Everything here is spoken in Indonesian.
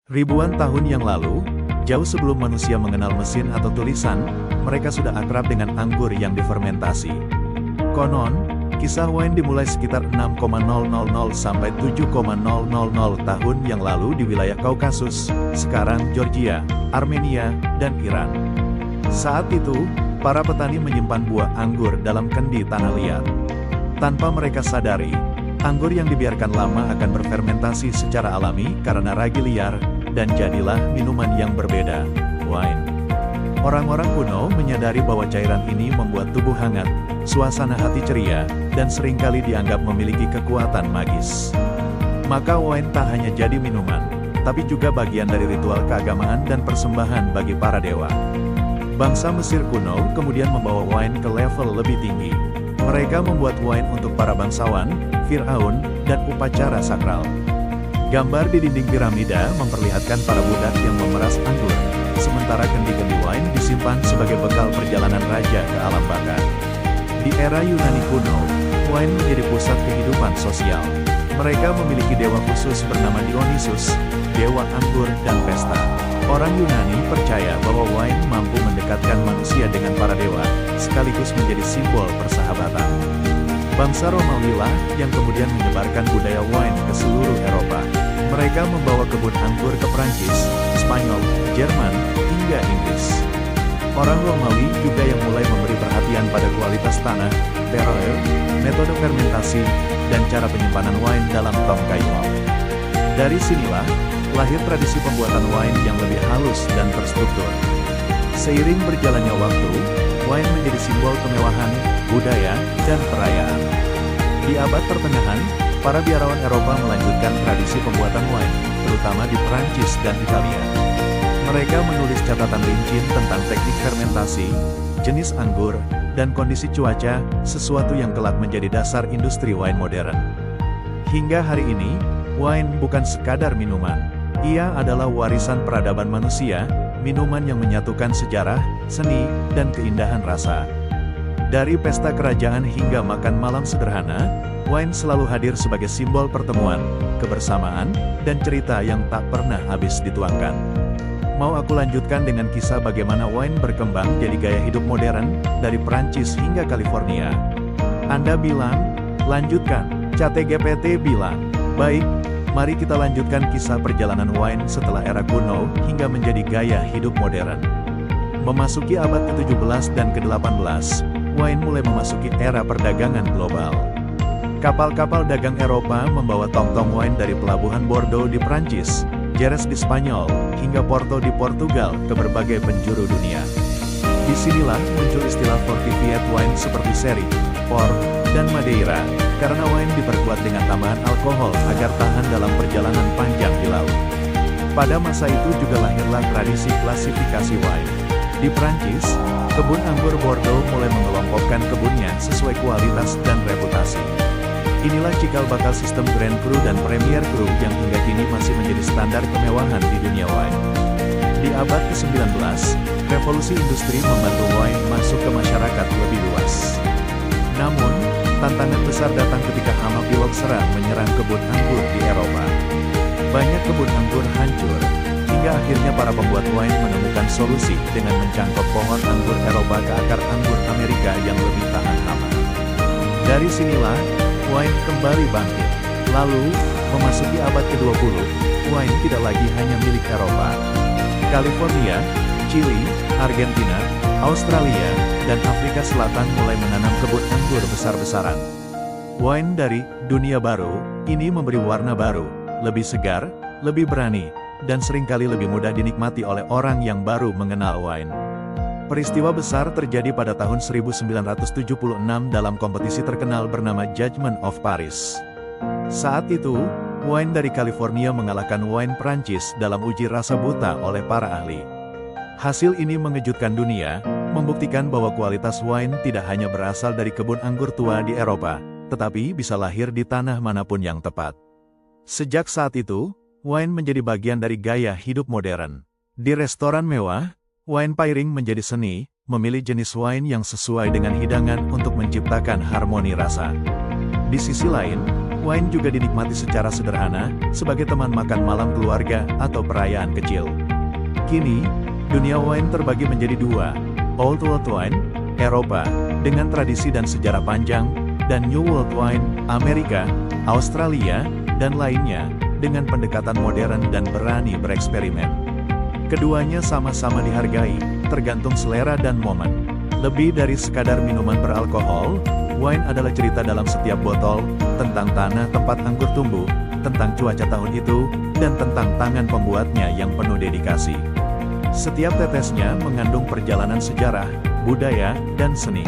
Ribuan tahun yang lalu, jauh sebelum manusia mengenal mesin atau tulisan, mereka sudah akrab dengan anggur yang difermentasi. Konon, kisah wine dimulai sekitar 6,000 sampai 7,000 tahun yang lalu di wilayah Kaukasus, sekarang Georgia, Armenia, dan Iran. Saat itu, para petani menyimpan buah anggur dalam kendi tanah liat. Tanpa mereka sadari, anggur yang dibiarkan lama akan berfermentasi secara alami karena ragi liar, dan jadilah minuman yang berbeda, wine. Orang-orang kuno menyadari bahwa cairan ini membuat tubuh hangat, suasana hati ceria, dan seringkali dianggap memiliki kekuatan magis. Maka wine tak hanya jadi minuman, tapi juga bagian dari ritual keagamaan dan persembahan bagi para dewa. Bangsa Mesir kuno kemudian membawa wine ke level lebih tinggi. Mereka membuat wine untuk para bangsawan, Firaun, dan upacara sakral. Gambar di dinding piramida memperlihatkan para budak yang memeras anggur, sementara kendi-kendi wine disimpan sebagai bekal perjalanan raja ke alam baka. Di era Yunani kuno, wine menjadi pusat kehidupan sosial. Mereka memiliki dewa khusus bernama Dionysus, dewa anggur dan pesta. Orang Yunani percaya bahwa wine mampu mendekatkan manusia dengan para dewa, sekaligus menjadi simbol persahabatan. Bangsa Romawi lah yang kemudian menyebarkan budaya wine ke seluruh Eropa. Mereka membawa kebun anggur ke Prancis, Spanyol, Jerman, hingga Inggris. Orang Romawi juga yang mulai memberi perhatian pada kualitas tanah, terroir, metode fermentasi, dan cara penyimpanan wine dalam tongkai wine. Dari sinilah, lahir tradisi pembuatan wine yang lebih halus dan terstruktur. Seiring berjalannya waktu, wine menjadi simbol kemewahan, budaya, dan perayaan. Di abad pertengahan, para biarawan Eropa melanjutkan tradisi pembuatan wine, terutama di Prancis dan Italia. Mereka menulis catatan rinci tentang teknik fermentasi, jenis anggur, dan kondisi cuaca, sesuatu yang kelak menjadi dasar industri wine modern. Hingga hari ini, wine bukan sekadar minuman. Ia adalah warisan peradaban manusia, minuman yang menyatukan sejarah, seni, dan keindahan rasa. Dari pesta kerajaan hingga makan malam sederhana, wine selalu hadir sebagai simbol pertemuan, kebersamaan, dan cerita yang tak pernah habis dituangkan. Mau aku lanjutkan dengan kisah bagaimana wine berkembang jadi gaya hidup modern, dari Prancis hingga California? Anda bilang, lanjutkan. ChatGPT bilang, baik, mari kita lanjutkan kisah perjalanan wine setelah era kuno hingga menjadi gaya hidup modern. Memasuki abad ke-17 dan ke-18, wine mulai memasuki era perdagangan global. Kapal-kapal dagang Eropa membawa tong-tong wine dari pelabuhan Bordeaux di Prancis, Jerez di Spanyol, hingga Porto di Portugal ke berbagai penjuru dunia. Disinilah muncul istilah fortified wine seperti sherry, port, dan Madeira, karena wine diperkuat dengan tambahan alkohol agar tahan dalam perjalanan panjang di laut. Pada masa itu juga lahirlah tradisi klasifikasi wine. Di Prancis, kebun anggur Bordeaux mulai mengelompokkan kebunnya sesuai kualitas dan reputasi. Inilah cikal bakal sistem Grand Cru dan Premier Cru yang hingga kini masih menjadi standar kemewahan di dunia wine. Di abad ke-19, revolusi industri membantu wine masuk ke masyarakat lebih luas. Namun, tantangan besar datang ketika hama phylloxera menyerang kebun anggur di Eropa. Banyak kebun anggur hancur, hingga akhirnya para pembuat wine menemukan solusi dengan mencangkok pohon anggur Eropa ke akar anggur Amerika yang lebih tahan hama. Dari sinilah, wine kembali bangkit. Lalu, memasuki abad ke-20, wine tidak lagi hanya milik Eropa. California, Chili, Argentina, Australia, dan Afrika Selatan mulai menanam kebun anggur besar-besaran. Wine dari dunia baru ini memberi warna baru, lebih segar, lebih berani, dan seringkali lebih mudah dinikmati oleh orang yang baru mengenal wine. Peristiwa besar terjadi pada tahun 1976 dalam kompetisi terkenal bernama Judgment of Paris. Saat itu, wine dari California mengalahkan wine Prancis dalam uji rasa buta oleh para ahli. Hasil ini mengejutkan dunia, membuktikan bahwa kualitas wine tidak hanya berasal dari kebun anggur tua di Eropa, tetapi bisa lahir di tanah manapun yang tepat. Sejak saat itu, wine menjadi bagian dari gaya hidup modern. Di restoran mewah, wine pairing menjadi seni, memilih jenis wine yang sesuai dengan hidangan untuk menciptakan harmoni rasa. Di sisi lain, Wine juga dinikmati secara sederhana, sebagai teman makan malam keluarga atau perayaan kecil. Kini, dunia wine terbagi menjadi dua, Old World Wine, Eropa, dengan tradisi dan sejarah panjang, dan New World Wine, Amerika, Australia, dan lainnya, dengan pendekatan modern dan berani bereksperimen. Keduanya sama-sama dihargai, tergantung selera dan momen. Lebih dari sekadar minuman beralkohol, wine adalah cerita dalam setiap botol, tentang tanah tempat anggur tumbuh, tentang cuaca tahun itu, dan tentang tangan pembuatnya yang penuh dedikasi. Setiap tetesnya mengandung perjalanan sejarah, budaya, dan seni.